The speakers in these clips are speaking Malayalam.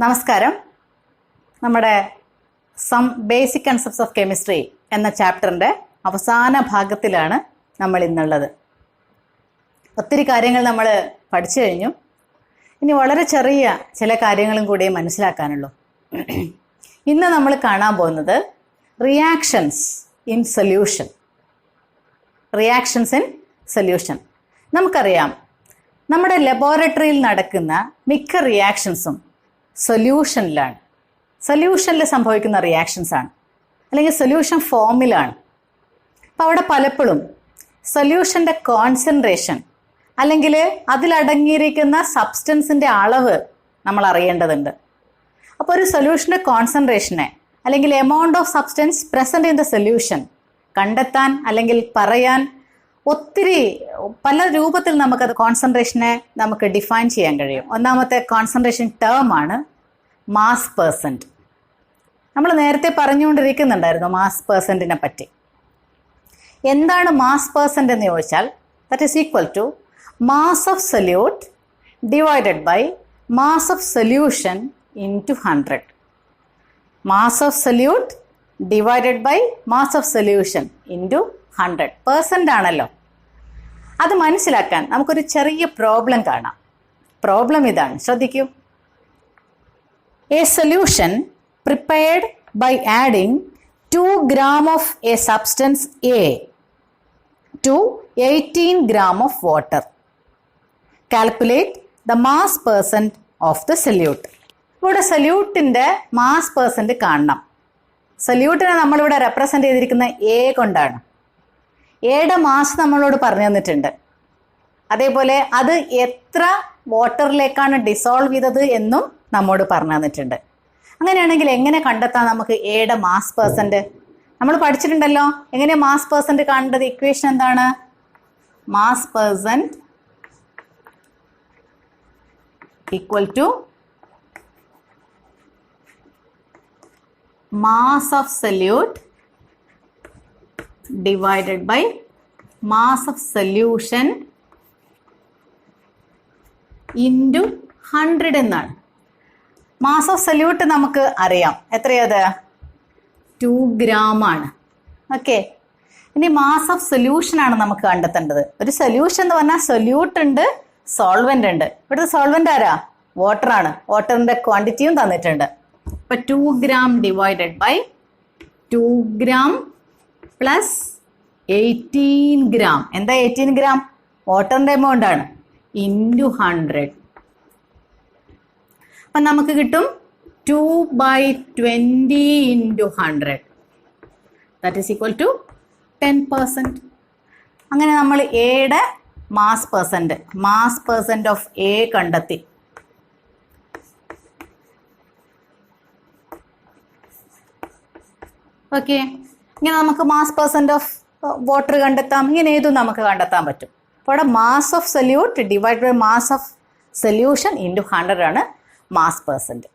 നമസ്കാരം. നമ്മുടെ some basic concepts of chemistry എന്ന ചാപ്റ്ററിൻ്റെ അവസാന ഭാഗത്തിലാണ് നമ്മൾ ഇന്നുള്ളത്. ഒത്തിരി കാര്യങ്ങൾ നമ്മൾ പഠിച്ചു കഴിഞ്ഞു. ഇനി വളരെ ചെറിയ ചില കാര്യങ്ങളും കൂടി മനസ്സിലാക്കാനുള്ളൂ. ഇന്ന് നമ്മൾ കാണാൻ പോകുന്നത് reactions in solution. Reactions in solution. നമുക്കറിയാം, നമ്മുടെ ലബോറട്ടറിയിൽ നടക്കുന്ന മിക്ക റിയാക്ഷൻസും സൊല്യൂഷനിലാണ്. സൊല്യൂഷനിൽ സംഭവിക്കുന്ന റിയാക്ഷൻസ് ആണ്, അല്ലെങ്കിൽ സൊല്യൂഷൻ ഫോമിലാണ്. അപ്പോൾ അവിടെ പലപ്പോഴും സൊല്യൂഷൻ്റെ കോൺസെൻട്രേഷൻ അല്ലെങ്കിൽ അതിലടങ്ങിയിരിക്കുന്ന സബ്സ്റ്റൻസിൻ്റെ അളവ് നമ്മൾ അറിയേണ്ടതുണ്ട്. അപ്പോൾ ഒരു സൊല്യൂഷൻ്റെ കോൺസെൻട്രേഷനെ അല്ലെങ്കിൽ amount of substance present in the solution കണ്ടെത്താൻ അല്ലെങ്കിൽ പറയാൻ ഒത്തിരി പല രൂപത്തിൽ നമുക്കത് കോൺസെൻട്രേഷനെ നമുക്ക് ഡിഫൈൻ ചെയ്യാൻ കഴിയും. ഒന്നാമത്തെ കോൺസെൻട്രേഷൻ ടേം ആണ് മാസ് പെർസെൻറ്റ്. നമ്മൾ നേരത്തെ പറഞ്ഞുകൊണ്ടിരിക്കുന്നുണ്ടായിരുന്നു മാസ് പെർസെൻറ്റിനെ പറ്റി. എന്താണ് മാസ് പെർസെൻറ്റ് എന്ന് ചോദിച്ചാൽ, that is equal to mass of solute divided by mass of solution into 100. Mass of solute divided by mass of solution into 100% ആണല്ലോ. അത് മനസ്സിലാക്കാൻ നമുക്കൊരു ചെറിയ പ്രോബ്ലം കാണാം. പ്രോബ്ലം ഇതാണ്, ശ്രദ്ധിക്കൂ. A solution prepared by adding 2 gram of a substance A to 18 gram of water. Calculate the mass percent of the solute. ഇവിടെ സൊല്യൂട്ടിൻ്റെ മാസ് പെർസെൻറ്റ് കാണണം. സൊല്യൂട്ടിനെ നമ്മളിവിടെ റെപ്രസെൻ്റ് ചെയ്തിരിക്കുന്ന എ കൊണ്ടാണ്. എയുടെ മാസ് നമ്മളോട് പറഞ്ഞു തന്നിട്ടുണ്ട്. അതേപോലെ അത് എത്ര വാട്ടറിലേക്കാണ് ഡിസോൾവ് ചെയ്തത് എന്നും നമ്മോട് പറഞ്ഞു തന്നിട്ടുണ്ട്. അങ്ങനെയാണെങ്കിൽ എങ്ങനെ കണ്ടെത്താം നമുക്ക് എയുടെ മാസ് പെർസെൻറ്റ്? നമ്മൾ പഠിച്ചിട്ടുണ്ടല്ലോ എങ്ങനെ മാസ് പെർസെൻറ്റ് കാണേണ്ടത്. ഇക്വേഷൻ എന്താണ്? Mass percent equal to mass of solute divided by mass of solution into 100 എന്നാണ്. മാസ് ഓഫ് സൊല്യൂട്ട് നമുക്ക് അറിയാം, എത്രയത്? 2 gram ആണ്. ഓക്കെ, ഇനി മാസ് ഓഫ് സൊല്യൂഷൻ ആണ് നമുക്ക് കണ്ടെത്തേണ്ടത്. ഒരു സൊല്യൂഷൻ എന്ന് പറഞ്ഞാൽ സൊല്യൂട്ട് ഉണ്ട്, സോൾവെന്റ് ഉണ്ട്. ഇവിടുത്തെ സോൾവെന്റ് ആരാ? വാട്ടർ ആണ്. വാട്ടറിന്റെ ക്വാണ്ടിറ്റിയും തന്നിട്ടുണ്ട്. അപ്പോൾ 2 gram divided by 2 gram plus 18 gram. എന്താ 18 gram? വാട്ടറിൻ്റെ എമൗണ്ട് ആണ്, ഇൻറ്റു 100. അപ്പം നമുക്ക് കിട്ടും 2/20 into 100. That is equal to 10%. അങ്ങനെ നമ്മൾ എയുടെ മാസ് പെർസെൻറ്റ് ഓഫ് എ കണ്ടെത്തി. ഓക്കെ, ഇങ്ങനെ നമുക്ക് മാസ് പെർസെൻറ്റ് ഓഫ് വാട്ടർ കണ്ടെത്താം. ഇങ്ങനെ ഏതും നമുക്ക് കണ്ടെത്താൻ പറ്റും. അപ്പോൾ അവിടെ mass of solute divide by mass of solution into 100 ആണ് മാസ് പെർസെൻറ്റ്.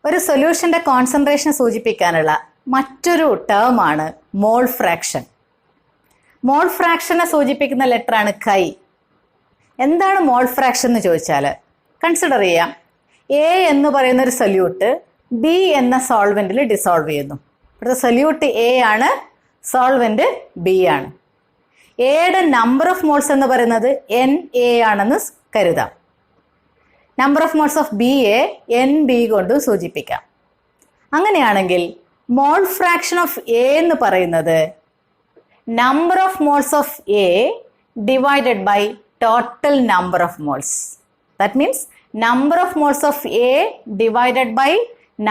ഒരു സൊല്യൂഷൻ്റെ കോൺസെൻട്രേഷൻ സൂചിപ്പിക്കാനുള്ള മറ്റൊരു ടേം ആണ് മോൾ ഫ്രാക്ഷൻ. മോൾ ഫ്രാക്ഷനെ സൂചിപ്പിക്കുന്ന ലെറ്ററാണ് കൈ. എന്താണ് മോൾ ഫ്രാക്ഷൻ എന്ന് ചോദിച്ചാൽ, കൺസിഡർ ചെയ്യാം, എ എന്ന് പറയുന്ന ഒരു സൊല്യൂട്ട് ബി എന്ന സോൾവെൻറ്റിൽ ഡിസോൾവ് ചെയ്യുന്നു. ഇവിടുത്തെ സൊല്യൂട്ട് എ ആണ്, സോൾവെന്റ് ബി ആണ്. എയുടെ നമ്പർ ഓഫ് മോൾസ് എന്ന് പറയുന്നത് NA ആണെന്ന് കരുതാം. Number of moles of B A NB കൊണ്ട് സൂചിപ്പിക്കാം. അങ്ങനെയാണെങ്കിൽ മോൾ ഫ്രാക്ഷൻ ഓഫ് എ എന്ന് പറയുന്നത് number of moles of A divided by total number of moles. That means number of moles of A divided by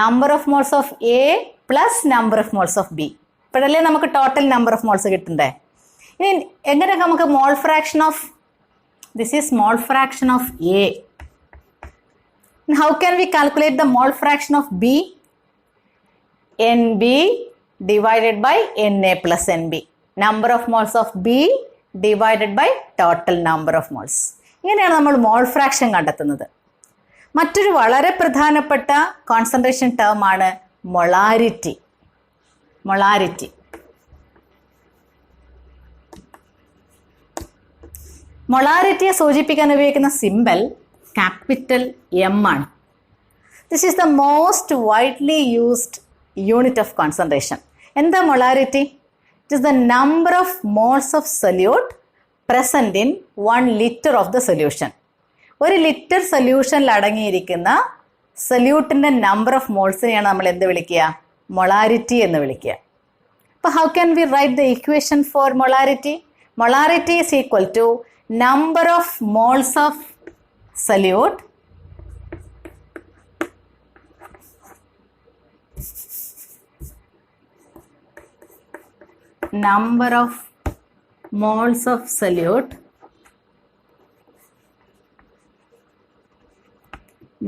number of moles of A plus number of moles of B. ഇപ്പോഴല്ലേ നമുക്ക് ടോട്ടൽ നമ്പർ ഓഫ് മോൾസ് കിട്ടണ്ടേ. ഇനി എങ്ങനെ നമുക്ക് mole fraction of this is mole fraction of A. How can we calculate the mole fraction of B? NB divided by NA plus NB. Number of moles of B divided by total number of moles. ഇങ്ങനെയാണ് നമ്മൾ മോൾ ഫ്രാക്ഷൻ കണ്ടെത്തുന്നത്. മറ്റൊരു വളരെ പ്രധാനപ്പെട്ട കോൺസെൻട്രേഷൻ ടേം ആണ് മൊളാരിറ്റി. മൊളാരിറ്റിയെ സൂചിപ്പിക്കാൻ ഉപയോഗിക്കുന്ന സിമ്പൽ ക്യാപിറ്റൽ M ആണ്. This is the most widely used unit of concentration. എന്താ molarity? It is the number of moles of solute present in 1 litre of the solution. ഒരു ലിറ്റർ സൊല്യൂഷനിൽ അടങ്ങിയിരിക്കുന്ന സൊല്യൂട്ടിന്റെ നമ്പർ ഓഫ് മോൾസിനെയാണ് നമ്മൾ എന്ത് വിളിക്കുക? മൊളാരിറ്റി എന്ന് വിളിക്കുക. അപ്പോൾ how can we write the equation for molarity? Molarity is equal to number of moles of solute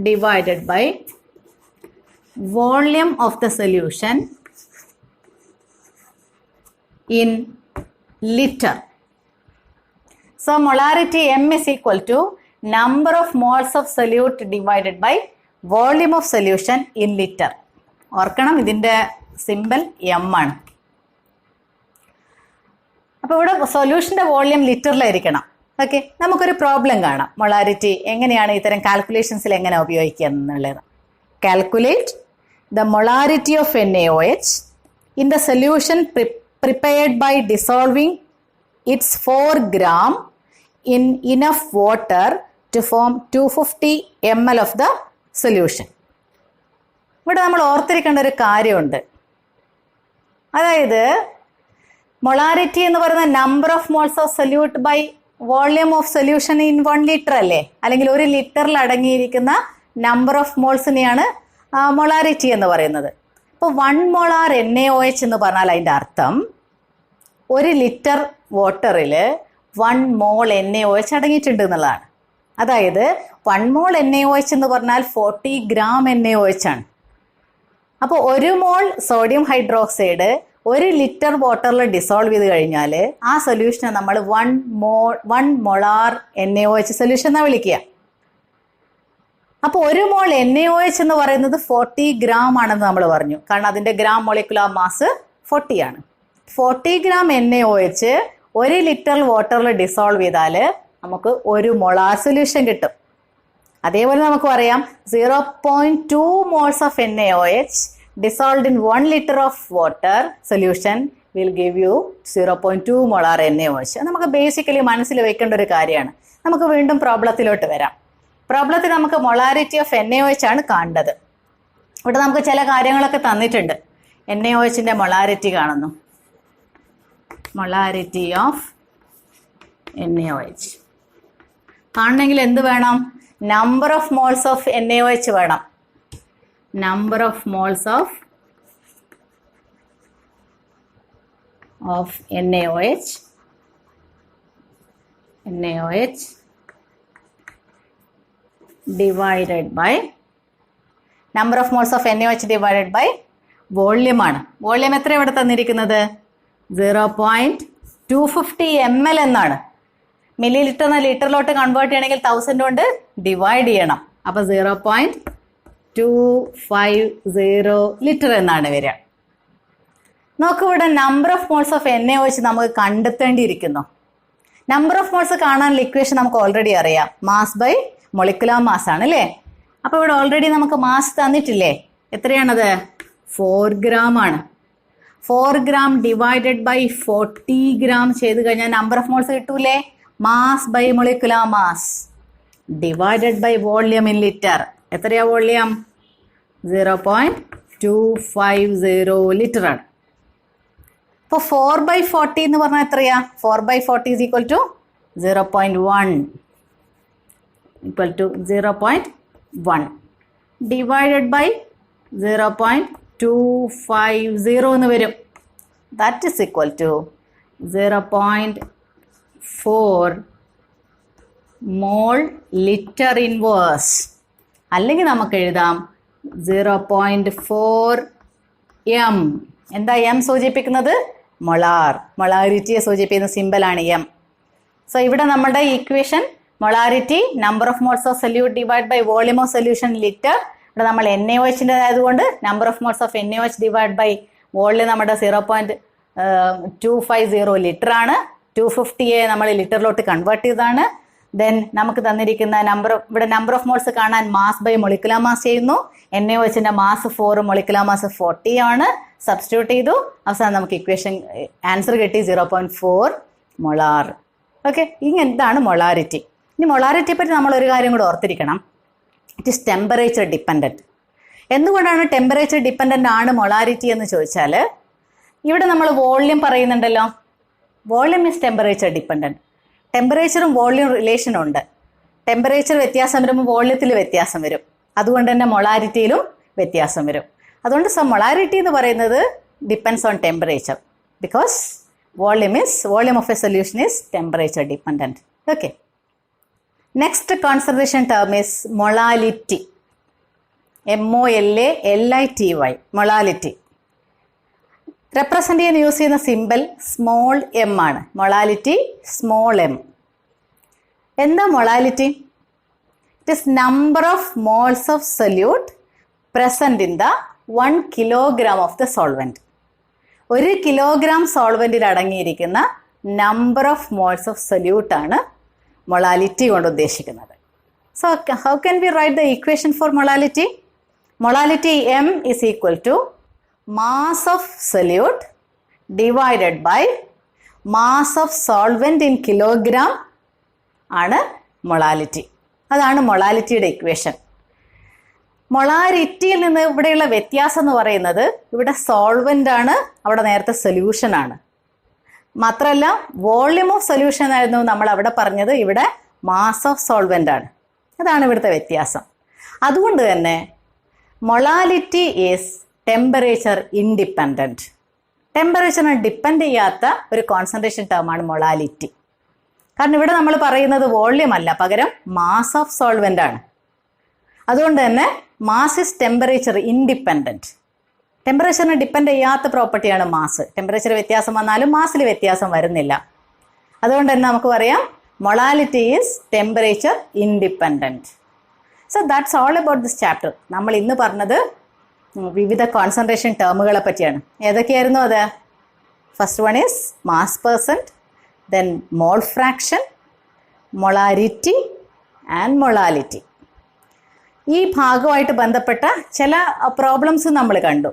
divided by volume of the solution in liter. So molarity M is equal to number of moles of solute divided by volume of solution in liter. ഓർക്കണം, ഇതിൻ്റെ സിമ്പിൾ എം ആണ്. അപ്പോൾ ഇവിടെ സൊല്യൂഷൻ്റെ വോളിയം ലിറ്ററിലായിരിക്കണം. ഓക്കെ, നമുക്കൊരു പ്രോബ്ലം കാണാം. മൊളാരിറ്റി എങ്ങനെയാണ് ഇത്തരം കാൽക്കുലേഷൻസിൽ എങ്ങനെ ഉപയോഗിക്കുക എന്നുള്ളത്. Calculate the molarity of NaOH in the solution prepared by dissolving its 4 gram in enough water to form 250 ml of the solution. ഇവിടെ നമ്മൾ ഓർത്തിരിക്കേണ്ട ഒരു കാര്യമുണ്ട്. അതായത് മൊളാരിറ്റി എന്ന് പറയുന്ന number of moles of solute by volume of solution in 1 litre അല്ലേ? അല്ലെങ്കിൽ ഒരു ലിറ്ററിൽ അടങ്ങിയിരിക്കുന്ന നമ്പർ ഓഫ് മോൾസിനെയാണ് മൊളാരിറ്റി എന്ന് പറയുന്നത്. ഇപ്പോൾ 1 മോളാർ NaOH എന്ന് പറഞ്ഞാൽ അതിൻ്റെ അർത്ഥം ഒരു ലിറ്റർ വാട്ടറിൽ 1 മോൾ NaOH അടങ്ങിയിട്ടുണ്ട് എന്നുള്ളതാണ്. അതായത് 1 മോൾ NaOH എന്ന് പറഞ്ഞാൽ 40 ഗ്രാം NaOH ആണ്. അപ്പോൾ 1 മോൾ സോഡിയം ഹൈഡ്രോക്സൈഡ് 1 ലിറ്റർ വാട്ടറിൽ ഡിസോൾവ് ചെയ്ത് കഴിഞ്ഞാൽ ആ സൊല്യൂഷനെ നമ്മൾ 1 മോളാർ NaOH സൊല്യൂഷൻ എന്നാണ് വിളിക്കുക. അപ്പോൾ 1 മോൾ NaOH എന്ന് പറയുന്നത് 40 ഗ്രാം ആണെന്ന് നമ്മൾ പറഞ്ഞു. കാരണം അതിൻ്റെ ഗ്രാം മോളിക്കുലാർ മാസ് 40 ആണ്. 40 ഗ്രാം NaOH 1 ലിറ്റർ വാട്ടറിൽ ഡിസോൾവ് ചെയ്താൽ നമുക്ക് 1 മോളാർ സൊല്യൂഷൻ കിട്ടും. അതേപോലെ നമുക്ക് പറയാം 0.2 moles of NaOH dissolved in 1 liter of water solution will give you 0.2 molar NaOH. നമുക്ക് ബേസിക്കലി മനസ്സിൽ വെക്കേണ്ട ഒരു കാര്യമാണ്. നമുക്ക് വീണ്ടും പ്രോബ്ലത്തിലോട്ട് വരാം. പ്രോബ്ലത്തിൽ നമുക്ക് മൊളാരിറ്റി ഓഫ് NaOH ആണ് കാണേണ്ടത്. ഇവിടെ നമുക്ക് ചില കാര്യങ്ങളൊക്കെ തന്നിട്ടുണ്ട്. NaOHന്റെ മൊളാരിറ്റി കാണുന്നു. മൊളാരിറ്റി ഓഫ് NaOH കാണണമെങ്കിൽ എന്ത് വേണം? Number of moles of NaOH വേണം. Number of moles of NaOH divided by number of moles of NaOH divided by volume ആണ്. വോള്യം എത്ര ഇവിടെ തന്നിരിക്കുന്നത്? 0.250 ml എന്നാണ്. മില്ലി ലിറ്റർ എന്ന ലിറ്ററിലോട്ട് കൺവേർട്ട് ചെയ്യണമെങ്കിൽ 1000 കൊണ്ട് ഡിവൈഡ് ചെയ്യണം. അപ്പോൾ 0.250 ലിറ്റർ എന്നാണ് വരിക. നോക്കൂ, ഇവിടെ number of moles of NaOH നമുക്ക് കണ്ടെത്തേണ്ടിയിരിക്കുന്നു. നമ്പർ ഓഫ് മോൾസ് കാണാനുള്ള ഇക്വേഷൻ നമുക്ക് ഓൾറെഡി അറിയാം. മാസ് ബൈ മൊളിക്കുലാർ മാസ് ആണ് അല്ലേ? അപ്പോൾ ഇവിടെ ഓൾറെഡി നമുക്ക് മാസ് തന്നിട്ടില്ലേ? എത്രയാണത്? 4 ഗ്രാം ആണ്. 4 ഗ്രാം ഡിവൈഡഡ് ബൈ 40 ഗ്രാം ചെയ്ത് കഴിഞ്ഞാൽ നമ്പർ ഓഫ് മോൾസ് കിട്ടൂലേ? Mass by molecular mass divided by volume in litre. എത്രയാ വോള്യം? 0.250 ലിറ്റർ ആണ്. അപ്പോൾ 4/40 എന്ന് പറഞ്ഞാൽ എത്രയാ? 4/40 is equal to 0.1 divided by 0.250 എന്ന് വരും. That is equal to 0.4 mole litre inverse. അല്ലെങ്കിൽ നമുക്ക് എഴുതാം 0.4 m. എന്താ m സൂചിപ്പിക്കുന്നത്? മൊളാർ. മൊളാരിറ്റിയെ സൂചിപ്പിക്കുന്ന സിമ്പലാണ് m. സോ ഇവിടെ നമ്മുടെ equation molarity number of moles of solute divide by volume of solution litre. ഇവിടെ നമ്മൾ NaOHൻ്റെ ആയതുകൊണ്ട് number of moles of NaOH divide by volume നമ്മുടെ 0.250 ലിറ്റർ ആണ്. 250യെ നമ്മൾ ലിറ്ററിലോട്ട് കൺവേർട്ട് ചെയ്തതാണ്. ദെൻ നമുക്ക് തന്നിരിക്കുന്ന ഇവിടെ നമ്പർ ഓഫ് മോൾസ് കാണാൻ മാസ് ബൈ മൊളിക്കുലർ മാസ് ചെയ്യുന്നു. NaOHന്റെ മാസ് 4, മൊളിക്കുലർ മാസ് 40 ആണ്. സബ്സ്റ്റിറ്റ്യൂട്ട് ചെയ്തു. അവസാനം നമുക്ക് ഇക്വേഷൻ ആൻസർ കിട്ടി 0.4 മൊളാർ. ഓക്കെ, ഇതാണ് മൊളാരിറ്റി. ഇനി മൊളാരിറ്റിയെ പറ്റി നമ്മൾ ഒരു കാര്യം കൂടെ ഓർത്തിരിക്കണം. It is temperature dependent. എന്തുകൊണ്ടാണ് ടെമ്പറേച്ചർ ഡിപ്പെൻഡൻ്റ് ആണ് മൊളാരിറ്റി എന്ന് ചോദിച്ചാൽ, ഇവിടെ നമ്മൾ വോള്യം പറയുന്നുണ്ടല്ലോ. Volume is temperature dependent. ടെമ്പറേച്ചറും വോള്യം റിലേഷനും ഉണ്ട്. ടെമ്പറേച്ചർ വ്യത്യാസം വരുമ്പോൾ വോള്യത്തിൽ വ്യത്യാസം വരും. അതുകൊണ്ട് തന്നെ മൊളാരിറ്റിയിലും വ്യത്യാസം വരും. അതുകൊണ്ട് മൊളാരിറ്റി എന്ന് പറയുന്നത് depends on temperature because volume of a solution is temperature dependent. Okay, next concentration term is molality. MOLALITY, molality. Represent ചെയ്യാൻ യൂസ് ചെയ്യുന്ന സിമ്പിൾ സ്മോൾ m ആണ്. Molality small m. എന്താ molality? It is number of moles of solute present in the 1 kilogram of the solvent. 1 kilogram സോൾവെൻറ്റിൽ അടങ്ങിയിരിക്കുന്ന നമ്പർ ഓഫ് മോൾസ് ഓഫ് സൊല്യൂട്ടാണ് മൊളാലിറ്റി കൊണ്ട് ഉദ്ദേശിക്കുന്നത്. So how can we write the equation four molality? Molality M is equal to mass of solute divided by mass of solvent in kilogram ആണ് മൊളാലിറ്റി. അതാണ് മൊളാലിറ്റിയുടെ ഇക്വേഷൻ. മൊളാരിറ്റിയിൽ നിന്ന് ഇവിടെയുള്ള വ്യത്യാസം എന്ന് പറയുന്നത്, ഇവിടെ സോൾവെൻ്റ് ആണ്, അവിടെ നേരത്തെ സൊല്യൂഷൻ ആണ്. മാത്രമല്ല വോള്യൂം ഓഫ് സൊല്യൂഷൻ ആയിരുന്നു നമ്മൾ അവിടെ പറഞ്ഞത്, ഇവിടെ മാസ് ഓഫ് സോൾവെൻ്റ് ആണ്. അതാണ് ഇവിടുത്തെ വ്യത്യാസം. അതുകൊണ്ട് തന്നെ മൊളാലിറ്റി ഈസ് ടെമ്പറേച്ചർ ഇൻഡിപെൻഡൻറ്റ്. ടെമ്പറേച്ചറിനെ ഡിപ്പെൻഡ് ചെയ്യാത്ത ഒരു കോൺസെൻട്രേഷൻ ടേമാണ് മൊളാലിറ്റി. കാരണം ഇവിടെ നമ്മൾ പറയുന്നത് വോള്യം അല്ല, പകരം മാസ് ഓഫ് സോൾവെൻ്റ് ആണ്. അതുകൊണ്ട് തന്നെ മാസ് ഇസ് ടെമ്പറേച്ചർ ഇൻഡിപെൻഡൻറ്റ്. ടെമ്പറേച്ചറിനെ ഡിപ്പെൻഡ് ചെയ്യാത്ത പ്രോപ്പർട്ടിയാണ് മാസ്. ടെമ്പറേച്ചർ വ്യത്യാസം വന്നാലും മാസിൽ വ്യത്യാസം വരുന്നില്ല. അതുകൊണ്ട് തന്നെ നമുക്ക് പറയാം molality is temperature independent. So that's all about this chapter. നമ്മൾ ഇന്ന് പറഞ്ഞത് വിവിധ കോൺസെൻട്രേഷൻ ടേമുകളെ പറ്റിയാണ്. ഏതൊക്കെയായിരുന്നു അത്? First one is mass percent, then mole fraction, molarity and molality. ഈ ഭാഗമായിട്ട് ബന്ധപ്പെട്ട ചില പ്രോബ്ലംസ് നമ്മൾ കണ്ടു.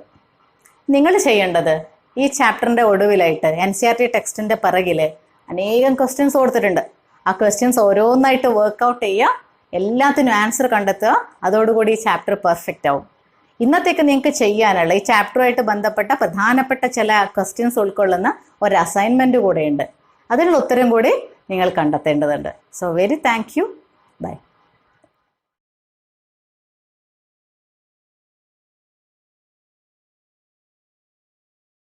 നിങ്ങൾ ചെയ്യേണ്ടത് ഈ ചാപ്റ്ററിൻ്റെ ഒടുവിലായിട്ട് NCERT ടെക്സ്റ്റിൻ്റെ പിറകിൽ അനേകം ക്വസ്റ്റ്യൻസ് കൊടുത്തിട്ടുണ്ട്. ആ ക്വസ്റ്റ്യൻസ് ഓരോന്നായിട്ട് വർക്കൗട്ട് ചെയ്യുക, എല്ലാത്തിനും ആൻസർ കണ്ടെത്തുക. അതോടുകൂടി ഈ ചാപ്റ്റർ പെർഫെക്റ്റ് ആവും. ഇന്നത്തേക്ക് നിങ്ങൾക്ക് ചെയ്യാനുള്ള ഈ ചാപ്റ്ററുമായിട്ട് ബന്ധപ്പെട്ട പ്രധാനപ്പെട്ട ചില ക്വസ്റ്റ്യൻസ് ഉൾക്കൊള്ളുന്ന ഒരു അസൈൻമെൻറ്റ് കൂടെയുണ്ട്. അതിനുള്ള ഉത്തരം കൂടി നിങ്ങൾ കണ്ടെത്തേണ്ടതുണ്ട്. So very thank you. By.